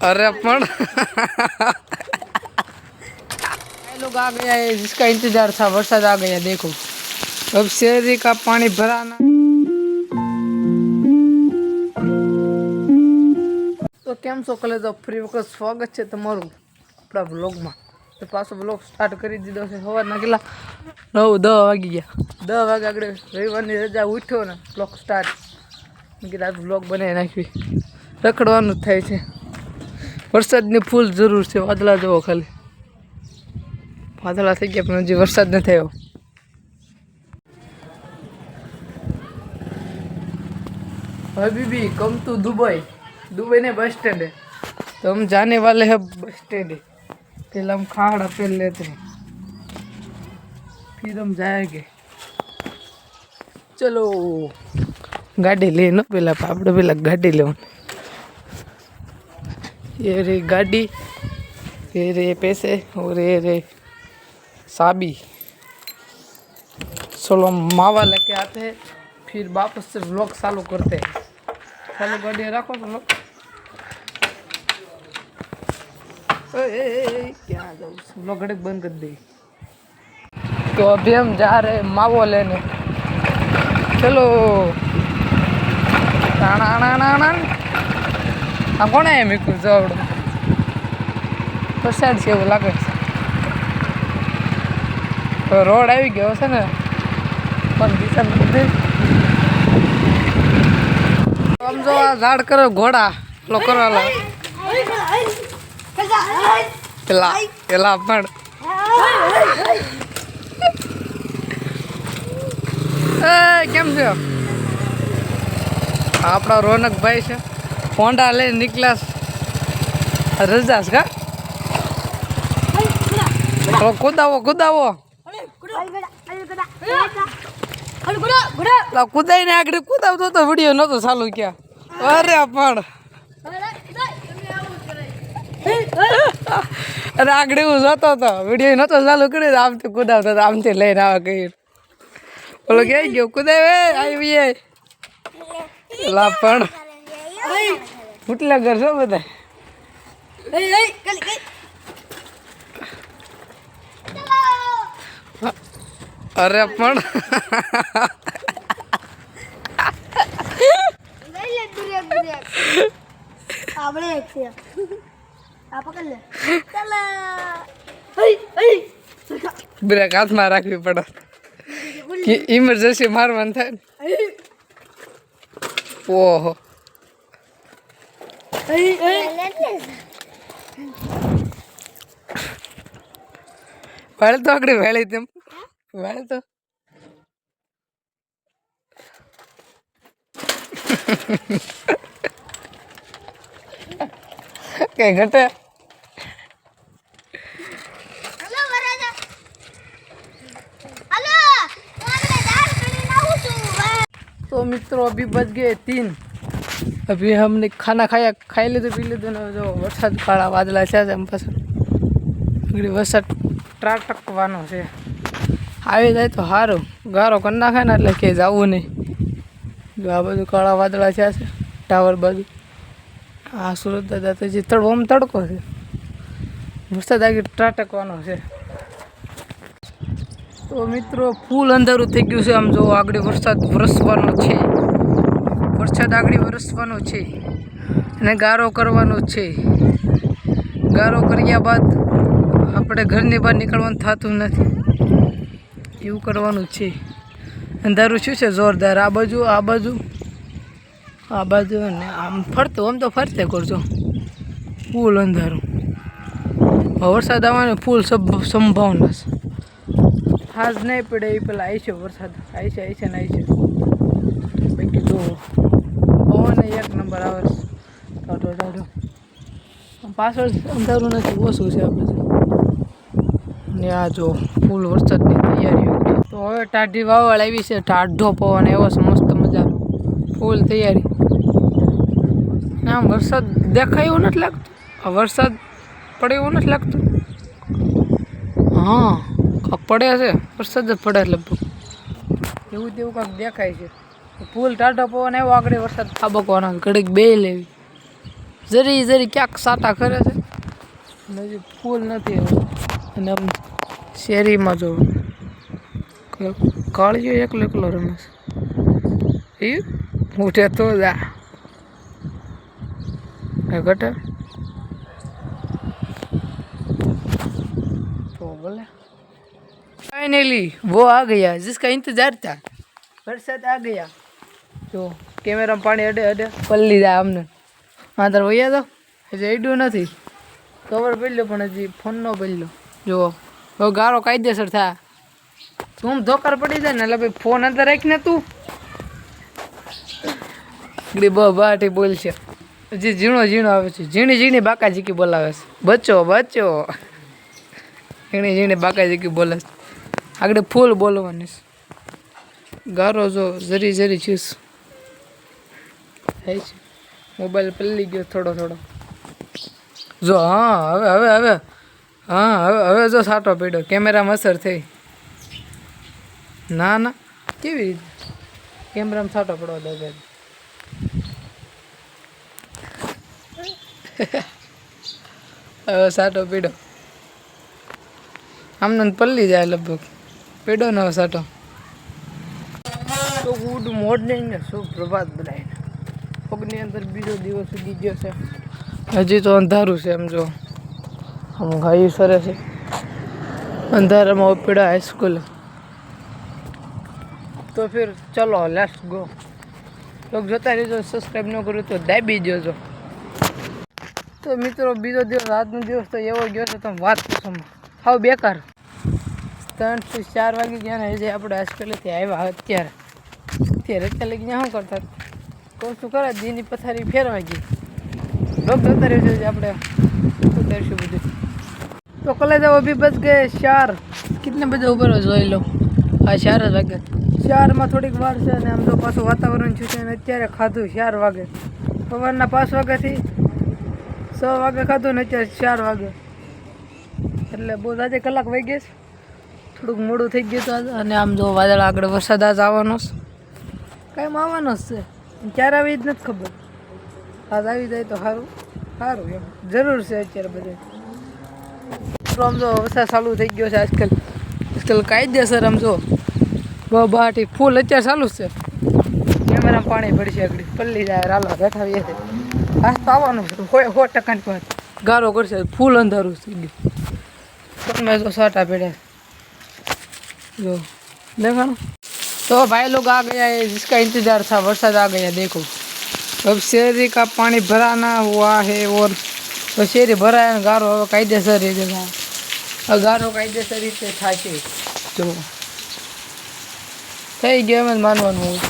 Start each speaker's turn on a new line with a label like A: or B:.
A: अरे पण लोग आ गया है जिसका इंतजार था। बरसात आ गया, देखो अब शहरी का पानी भराना। तो केम छो कले तो फ्री वक्त स्वागत है तमारू अपना व्लॉग में। तो पाछो व्लॉग स्टार्ट કરી દીધો છે। સવારના કેટલા 9-10 વાગી ગયા। 10 વાગે આગળ રવિવારની રજા ઉઠ્યો ને વ્લॉग સ્ટાર્ટ। મેં કીધું આ વ્લॉગ બનાવી નાખવી। રખડવાનું જ થાય છે। વરસાદની ફૂલ જરૂર છે। વાદળા જોવો ખાલી, વાદળા થઈ ગયા પણ હજી વરસાદ નથી આવ્યો। हबीबी कम टू दुबई। दुबई ने बस स्टैंड है तो हम जाने वाले हैं बस स्टैंड। पहले हम खाड़ा पहन लेते हैं फिर हम जाएंगे। चलो गाड़ी ले नो पहला आपड़े पहला गाड़ी ले। ये रे गाड़ी, ये रे पैसे और ये रे साबी। चलो हम मावा लेके आते हैं फिर वापस से व्लॉग चालू करते हैं। चलो गाड़ी रखो चलो। क्या व्लॉग घड़े बंद कर दी। तो अभी हम जा रहे हैं मावो लेने। चलो आ कौन है मीकू जवड़ वरसाद છે એવું લાગે છે। તો રોડ આવી ગયો છે ને પણ દિશા નથી। આમ જો આ ઝાડ કરે ઘોડા લો કરવાલા પેલા પેલા પણ કેમ છે આપણા રોનકભાઈ છે। હોન્ડા લઈને નીકળ્યા રજાસ કા કુદાવો કુદાવો કુદાઈને આગળ કુદાવતો તો વિડીયો નતો ચાલુ ક્યાં। અરે પણ અરે આગળ હું જતો હતો વિડીયો નતો ચાલુ કરી આમથી કુદાવતો હતો આમથી લઈને આવે કઈ બોલો ક્યાં ગયો કુદાવે આવી લા પણ ફૂટલા કરશો બધા। અરે પણ બ્રેક હાથમાં રાખવી પડે કે ઇમરજન્સી મારવાનું થાય ને। ઓહો વેળ તો આગળ વેળી તેમ વેળ તો કઈ ઘટે। तो मित्रों अभी बज गए 3। अभी हमने खाना खाया खाई लीधु पी लीधु ने जो वरसाद काळा वादळा છે એમ પાછળ આગળ વરસાદ ત્રાટકવાનો છે। આવી જાય તો સારું ગારો કરી નાખે ને એટલે કે જવું નહીં। જો આ બધું કાળા વાદળા છે ટાવર બાજુ આ સુરત દાદા તો જે તડકો તડકો છે વરસાદ આગળ ત્રાટકવાનો છે। તો મિત્રો ફૂલ અંધારું થઈ ગયું છે। આમ જો આગળ વરસાદ વરસવાનો છે। વરસાદ આગળ વરસવાનો છે અને ગારો કરવાનો છે। ગારો કર્યા બાદ આપણે ઘરની બહાર નીકળવાનું થતું નથી એવું કરવાનું છે। અંધારું શું છે જોરદાર આ બાજુ આ બાજુ આ બાજુ અને આમ ફરતું આમ તો ફરતે કરજો ફૂલ અંધારું। વરસાદ આવવાની ફૂલ સંભાવના છે। આજ નહીં પડે એ પેલા આવી છે વરસાદ આવી છે ને આવી છે બાકી જો પવન એક નંબર આવે ટાઢો ટાઢો પાછળ અંધારું નથી ઓછું છે આ બધું ને આ જો ફૂલ વરસાદની તૈયારીઓ। તો હવે ટાઢી વાવળ આવી છે ટાઢો પવન એવો છે મસ્ત મજાનો ફૂલ તૈયારી। આમ વરસાદ દેખાય એવું નથી લાગતું આ વરસાદ પડે એવું નથી લાગતું। હા પડે છે વરસાદ જ પડે લગભગ એવું તેવું કાંઈક દેખાય છે। ફૂલ ટાઢો પવન એવો આગળ વરસાદ ખાબકવાનો ઘડીક બે લેવી જરી જરી ક્યાંક સાટા કરે છે અને હજી ફૂલ નથી હવે. અને આમ શેરીમાં જો કાળીઓ એકલો એકલો રમે છે. એ ઉઠે તો જા घटे तो बोले फाइनली वो आ गया जिसका इंतजार था। बरसात आ गया जो कैमरा में पानी अडे अडे पल्ली जाए अमने मातर भैया तो हजे एडू नहीं कवर पड़लो पण हजी फोन नो पड़लो जो वो गारो कायदेसर था तुम धोकर पड़ी जाए ने भाई फोन अंदर राखने तू बाटी बोल छे हजी झीणो झीणो आवे छे झीणी झीणी बाकाजी की बोलावे छे बच्चो बच्चो झीणी झीणी बाकाजी की बोले आगळे फूल बोलवानी गारो जो जरी जरी चीज है मोबाइल पल्ली गयो थोड़ो थोड़ो जो हाँ हवे हवे हवे हाँ हवे हवे जो साटो पड्यो कैमरा में असर थई ना ना केवी रीते कैमरा में साटो पड़वा दे હવે સાટો પીડો આમને પલ્લી જાય લગભગ પીડો ને હવે સાટો તો ગુડ મોર્નિંગ ને શુભ પ્રભાત બધાને પગની અંદર બીજો દિવસ ઉગી ગયો છે હજી તો અંધારું છે એમ જો આમ ગાયું સરે છે અંધારામાં પીડા હાઈસ્કૂલ તો ફિર ચલો લેટ્સ ગો લોક જોતા રહેજો સબસ્ક્રાઈબ ન કર્યું તો દાબી દેજો તો મિત્રો બીજો દિવસ આજનો દિવસ તો એવો ગયો છે તમે વાત પૂછો હાવ બેકાર 3 થી 4 વાગી ગયા ને હજી આપણે હાઈસ્કૂલેથી આવ્યા અત્યારે લગી શું કરતા કહું શું કરે દીની પથારી ફેરવાઈ ગઈ લોક જોતા રહેજો આપણે ઉતારશું બધું તો કોલેજ અભી બચ ગए 4 कितने बजे ऊपर જોઈ લો હા 4 વાગે 4 માં થોડીક વાર છે અને આમ તો પાછું વાતાવરણ છે અને અત્યારે ખાધું 4 વાગે સવારના 5 વાગ્યાથી 6 વાગે ખાધું ને અત્યારે 4 વાગે એટલે બહુ આજે કલાક વહી ગઈ છે થોડુંક મોડું થઈ ગયું હતું અને આમ જો વાદળ આગળ વરસાદ આજ આવવાનો છે કાંઈ આવવાનો જ છે ક્યારે આવી જ નથી ખબર આજ આવી જાય તો સારું સારું એમ જરૂર છે અત્યારે બધે આમ જો વરસાદ ચાલુ થઈ ગયો છે આજકાલ કાયદેસર આમ જો બહાટી ફૂલ અત્યારે ચાલુ જ છે કેમેરામાં પાણી પડશે આગળ પલ્લી જાય રાલા બેઠા છે આજ તો આવવાનું છે 100% વાત ગારો કરશે ફૂલ અંધારું થઈ ગયું તમે જો સાટા પડ્યા जो देखा ना तो भाई लोग आ गया है जिसका इंतजार था वर्षा आ गया देखो अब शहरी का पानी भराना हुआ है और तो शहरी भरा है गारो कायदेसर रीते गारो कायदेसर रीते था जो થઈ ગયો એમ જ માનવાનું હોય